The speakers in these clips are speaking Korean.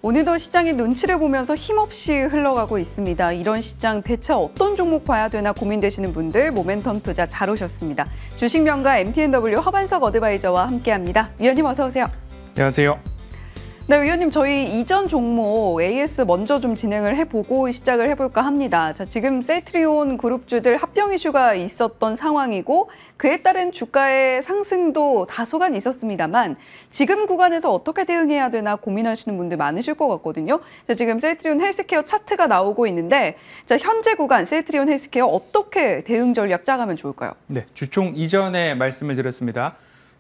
오늘도 시장이 눈치를 보면서 힘없이 흘러가고 있습니다. 이런 시장 대체 어떤 종목 봐야 되나 고민되시는 분들 모멘텀 투자 잘 오셨습니다. 주식명가 MTNW 허반석 어드바이저와 함께합니다. 위원님 어서 오세요. 안녕하세요. 네, 위원님 저희 이전 종목 AS 먼저 좀 진행을 해보고 시작을 해볼까 합니다. 자, 지금 셀트리온 그룹주들 합병 이슈가 있었던 상황이고 그에 따른 주가의 상승도 다소간 있었습니다만 지금 구간에서 어떻게 대응해야 되나 고민하시는 분들 많으실 것 같거든요. 자, 지금 셀트리온 헬스케어 차트가 나오고 있는데 자, 현재 구간 셀트리온 헬스케어 어떻게 대응 전략 짜가면 좋을까요? 네, 주총 이전에 말씀을 드렸습니다.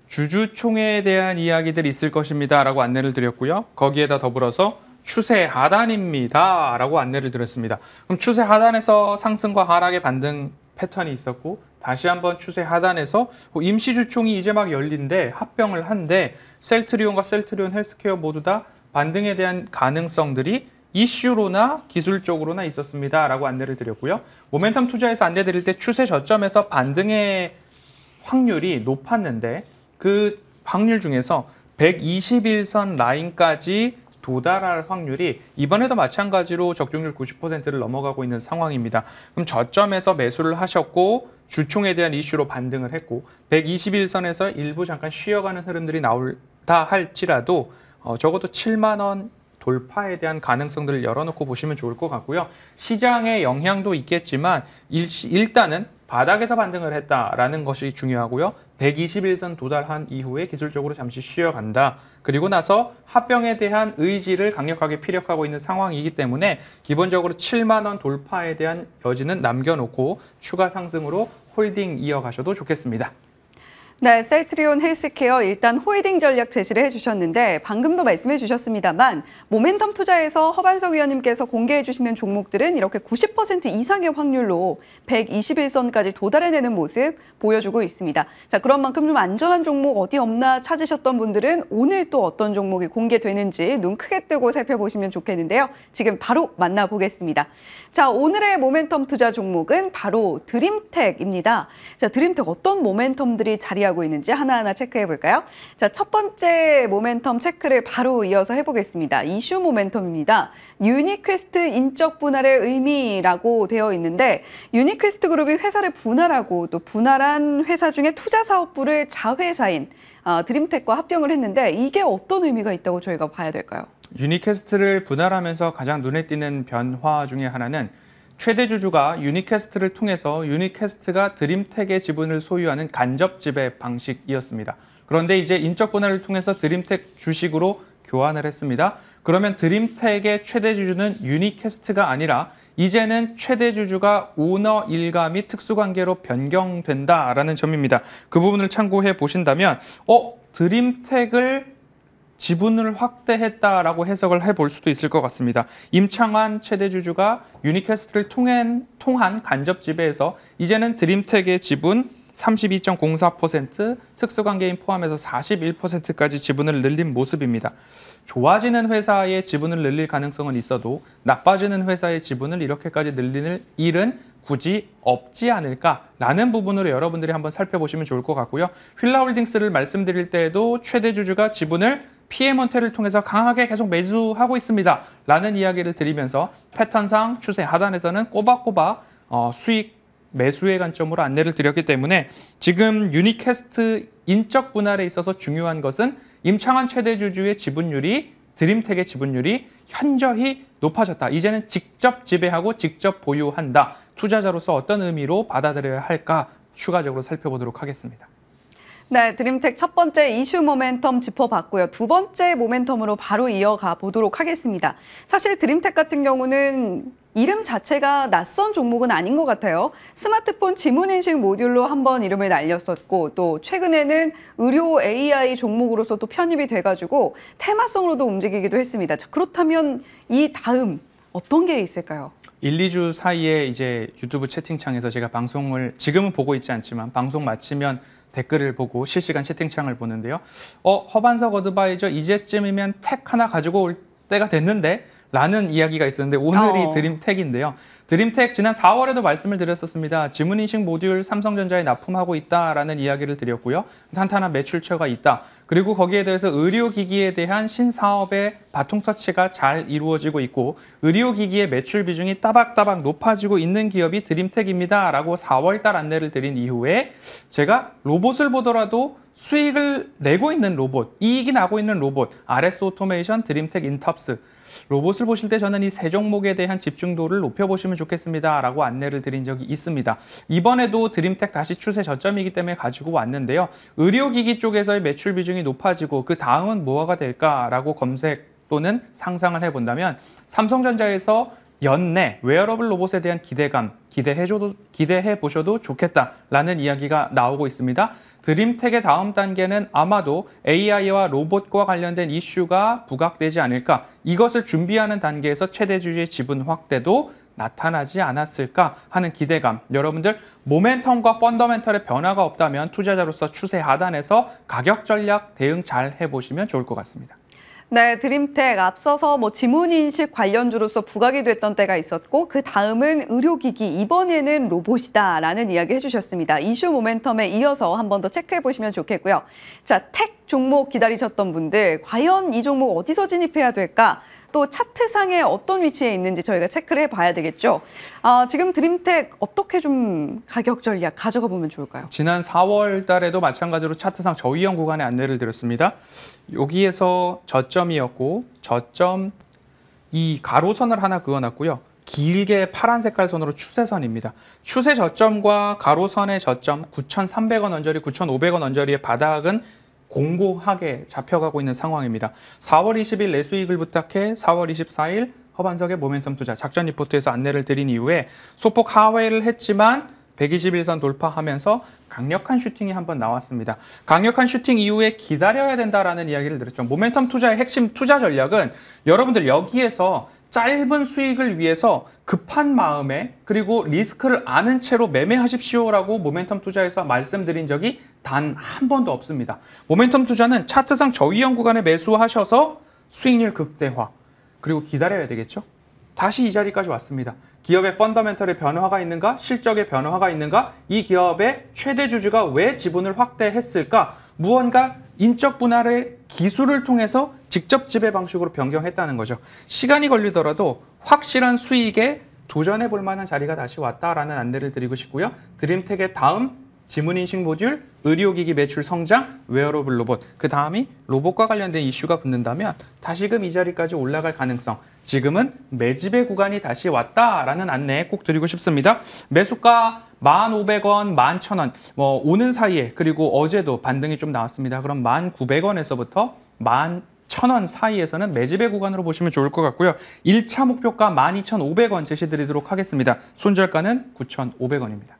주주총회에 대한 이야기들이 있을 것입니다 라고 안내를 드렸고요. 거기에다 더불어서 추세 하단입니다 라고 안내를 드렸습니다. 그럼 추세 하단에서 상승과 하락의 반등 패턴이 있었고 다시 한번 추세 하단에서 임시주총이 이제 막 열린데 합병을 한데 셀트리온과 셀트리온 헬스케어 모두 다 반등에 대한 가능성들이 이슈로나 기술적으로나 있었습니다 라고 안내를 드렸고요. 모멘텀 투자에서 안내 드릴 때 추세 저점에서 반등의 확률이 높았는데 그 확률 중에서 121선 라인까지 도달할 확률이 이번에도 마찬가지로 적중률 90%를 넘어가고 있는 상황입니다. 그럼 저점에서 매수를 하셨고 주총에 대한 이슈로 반등을 했고 121선에서 일부 잠깐 쉬어가는 흐름들이 나올다 할지라도 적어도 7만 원 돌파에 대한 가능성들을 열어놓고 보시면 좋을 것 같고요. 시장의 영향도 있겠지만 일단은 바닥에서 반등을 했다라는 것이 중요하고요. 121선 도달한 이후에 기술적으로 잠시 쉬어간다. 그리고 나서 합병에 대한 의지를 강력하게 피력하고 있는 상황이기 때문에 기본적으로 7만 원 돌파에 대한 여지는 남겨놓고 추가 상승으로 홀딩 이어가셔도 좋겠습니다. 네, 셀트리온 헬스케어 일단 홀딩 전략 제시를 해주셨는데 방금도 말씀해 주셨습니다만 모멘텀 투자에서 허반석 위원님께서 공개해 주시는 종목들은 이렇게 90% 이상의 확률로 121선까지 도달해내는 모습 보여주고 있습니다. 자, 그런 만큼 좀 안전한 종목 어디 없나 찾으셨던 분들은 오늘 또 어떤 종목이 공개되는지 눈 크게 뜨고 살펴보시면 좋겠는데요. 지금 바로 만나보겠습니다. 자, 오늘의 모멘텀 투자 종목은 바로 드림텍입니다. 자, 드림텍 어떤 모멘텀들이 자리하고 있는지 하나하나 체크해 볼까요? 자, 첫 번째 모멘텀 체크를 바로 이어서 해보겠습니다. 이슈 모멘텀입니다. 유니퀘스트 인적 분할의 의미라고 되어 있는데 유니퀘스트 그룹이 회사를 분할하고 또 분할한 회사 중에 투자 사업부를 자회사인 드림텍과 합병을 했는데 이게 어떤 의미가 있다고 저희가 봐야 될까요? 유니캐스트를 분할하면서 가장 눈에 띄는 변화 중에 하나는 최대 주주가 유니캐스트를 통해서 유니캐스트가 드림텍의 지분을 소유하는 간접 지배 방식이었습니다. 그런데 이제 인적 분할을 통해서 드림텍 주식으로 교환을 했습니다. 그러면 드림텍의 최대 주주는 유니캐스트가 아니라 이제는 최대 주주가 오너 일가 및 특수관계로 변경된다라는 점입니다. 그 부분을 참고해 보신다면 드림텍을 지분을 확대했다라고 해석을 해볼 수도 있을 것 같습니다. 임창완 최대 주주가 유니캐스트를 통한 간접 지배에서 이제는 드림텍의 지분 32.04%, 특수관계인 포함해서 41%까지 지분을 늘린 모습입니다. 좋아지는 회사의 지분을 늘릴 가능성은 있어도 나빠지는 회사의 지분을 이렇게까지 늘리는 일은 굳이 없지 않을까라는 부분으로 여러분들이 한번 살펴보시면 좋을 것 같고요. 휠라홀딩스를 말씀드릴 때에도 최대 주주가 지분을 PM원태를 통해서 강하게 계속 매수하고 있습니다. 라는 이야기를 드리면서 패턴상 추세 하단에서는 꼬박꼬박 수익 매수의 관점으로 안내를 드렸기 때문에 지금 유니캐스트 인적 분할에 있어서 중요한 것은 임창완 최대 주주의 지분율이 드림텍의 지분율이 현저히 높아졌다. 이제는 직접 지배하고 직접 보유한다. 투자자로서 어떤 의미로 받아들여야 할까 추가적으로 살펴보도록 하겠습니다. 네, 드림텍 첫 번째 이슈 모멘텀 짚어봤고요. 두 번째 모멘텀으로 바로 이어가 보도록 하겠습니다. 사실 드림텍 같은 경우는 이름 자체가 낯선 종목은 아닌 것 같아요. 스마트폰 지문인식 모듈로 한번 이름을 날렸었고 또 최근에는 의료 AI 종목으로서 또 편입이 돼가지고 테마성으로도 움직이기도 했습니다. 자, 그렇다면 이 다음 어떤 게 있을까요? 1, 2주 사이에 이제 유튜브 채팅창에서 제가 방송을 지금은 보고 있지 않지만 방송 마치면 댓글을 보고 실시간 채팅창을 보는데요. 허반석 어드바이저 이제쯤이면 택 하나 가지고 올 때가 됐는데 라는 이야기가 있었는데 오늘이 드림텍인데요. 드림텍 지난 4월에도 말씀을 드렸었습니다. 지문인식 모듈 삼성전자에 납품하고 있다라는 이야기를 드렸고요. 탄탄한 매출처가 있다. 그리고 거기에 대해서 의료기기에 대한 신사업의 바통 터치가 잘 이루어지고 있고 의료기기의 매출 비중이 따박따박 높아지고 있는 기업이 드림텍입니다. 라고 4월 달 안내를 드린 이후에 제가 로봇을 보더라도 수익을 내고 있는 로봇, 이익이 나고 있는 로봇, RS 오토메이션, 드림텍 인터스 로봇을 보실 때 저는 이 세 종목에 대한 집중도를 높여보시면 좋겠습니다. 라고 안내를 드린 적이 있습니다. 이번에도 드림텍 다시 추세 저점이기 때문에 가지고 왔는데요. 의료기기 쪽에서의 매출 비중이 높아지고 그 다음은 뭐가 될까라고 검색 또는 상상을 해본다면 삼성전자에서 연내 웨어러블 로봇에 대한 기대감, 기대해 보셔도 좋겠다라는 이야기가 나오고 있습니다. 드림텍의 다음 단계는 아마도 AI와 로봇과 관련된 이슈가 부각되지 않을까. 이것을 준비하는 단계에서 최대 주주의 지분 확대도 나타나지 않았을까 하는 기대감. 여러분들 모멘텀과 펀더멘털의 변화가 없다면 투자자로서 추세 하단에서 가격 전략 대응 잘 해보시면 좋을 것 같습니다. 네, 드림텍 앞서서 지문인식 관련주로서 부각이 됐던 때가 있었고 그 다음은 의료기기, 이번에는 로봇이다라는 이야기 해주셨습니다. 이슈 모멘텀에 이어서 한 번 더 체크해 보시면 좋겠고요. 자, 택 종목 기다리셨던 분들 과연 이 종목 어디서 진입해야 될까? 또 차트상에 어떤 위치에 있는지 저희가 체크를 해봐야 되겠죠. 지금 드림텍 어떻게 좀 가격 전략 가져가 보면 좋을까요? 지난 4월 달에도 마찬가지로 차트상 저위험 구간에 안내를 드렸습니다. 여기에서 저점이었고 저점 이 가로선을 하나 그어놨고요. 길게 파란 색깔 선으로 추세선입니다. 추세 저점과 가로선의 저점 9,300원 언저리, 9,500원 언저리의 바닥은 공고하게 잡혀가고 있는 상황입니다. 4월 20일 내수익을 부탁해 4월 24일 허반석의 모멘텀 투자 작전 리포트에서 안내를 드린 이후에 소폭 하회를 했지만 121선 돌파하면서 강력한 슈팅이 한번 나왔습니다. 강력한 슈팅 이후에 기다려야 된다라는 이야기를 드렸죠. 모멘텀 투자의 핵심 투자 전략은 여러분들 여기에서 짧은 수익을 위해서 급한 마음에 그리고 리스크를 아는 채로 매매하십시오라고 모멘텀 투자에서 말씀드린 적이 단 한 번도 없습니다. 모멘텀 투자는 차트상 저위험 구간에 매수하셔서 수익률 극대화 그리고 기다려야 되겠죠. 다시 이 자리까지 왔습니다. 기업의 펀더멘털의 변화가 있는가? 실적의 변화가 있는가? 이 기업의 최대 주주가 왜 지분을 확대했을까? 무언가 인적 분할의 기술을 통해서 직접 지배 방식으로 변경했다는 거죠. 시간이 걸리더라도 확실한 수익에 도전해 볼 만한 자리가 다시 왔다라는 안내를 드리고 싶고요. 드림텍의 다음 지문인식 모듈, 의료기기 매출 성장, 웨어러블 로봇. 그 다음이 로봇과 관련된 이슈가 붙는다면 다시금 이 자리까지 올라갈 가능성. 지금은 매집의 구간이 다시 왔다라는 안내 꼭 드리고 싶습니다. 매수가 1,500원, 11,000원 오는 사이에 그리고 어제도 반등이 좀 나왔습니다. 그럼 1,900원에서부터 11,000원 사이에서는 매집의 구간으로 보시면 좋을 것 같고요. 1차 목표가 12,500원 제시드리도록 하겠습니다. 손절가는 9,500원입니다.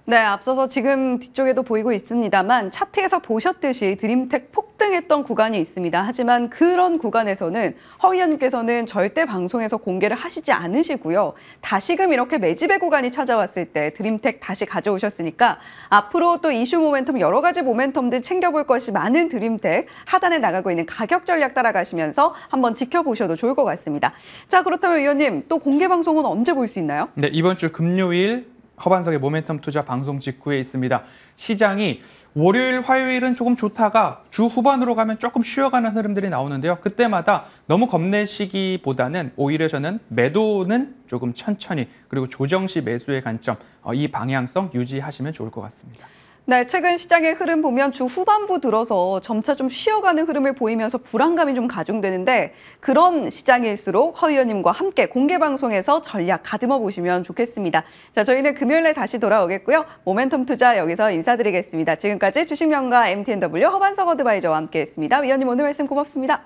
네, 앞서서 지금 뒤쪽에도 보이고 있습니다만 차트에서 보셨듯이 드림텍 폭등했던 구간이 있습니다. 하지만 그런 구간에서는 허 의원님께서는 절대 방송에서 공개를 하시지 않으시고요. 다시금 이렇게 매집의 구간이 찾아왔을 때 드림텍 다시 가져오셨으니까 앞으로 또 이슈 모멘텀 여러 가지 모멘텀들 챙겨볼 것이 많은 드림텍 하단에 나가고 있는 가격 전략 따라가시면서 한번 지켜보셔도 좋을 것 같습니다. 자, 그렇다면 의원님 또 공개 방송은 언제 볼 수 있나요? 네, 이번 주 금요일 허반석의 모멘텀 투자 방송 직후에 있습니다. 시장이 월요일, 화요일은 조금 좋다가 주 후반으로 가면 조금 쉬어가는 흐름들이 나오는데요. 그때마다 너무 겁내시기보다는 오히려 저는 매도는 조금 천천히 그리고 조정 시 매수의 관점 이 방향성 유지하시면 좋을 것 같습니다. 네, 최근 시장의 흐름 보면 주 후반부 들어서 점차 좀 쉬어가는 흐름을 보이면서 불안감이 좀 가중되는데 그런 시장일수록 허 의원님과 함께 공개 방송에서 전략 가듬어 보시면 좋겠습니다. 자, 저희는 금요일에 다시 돌아오겠고요. 모멘텀 투자 여기서 인사드리겠습니다. 지금까지 주식명가 MTNW 허반석 어드바이저와 함께했습니다. 위원님 오늘 말씀 고맙습니다.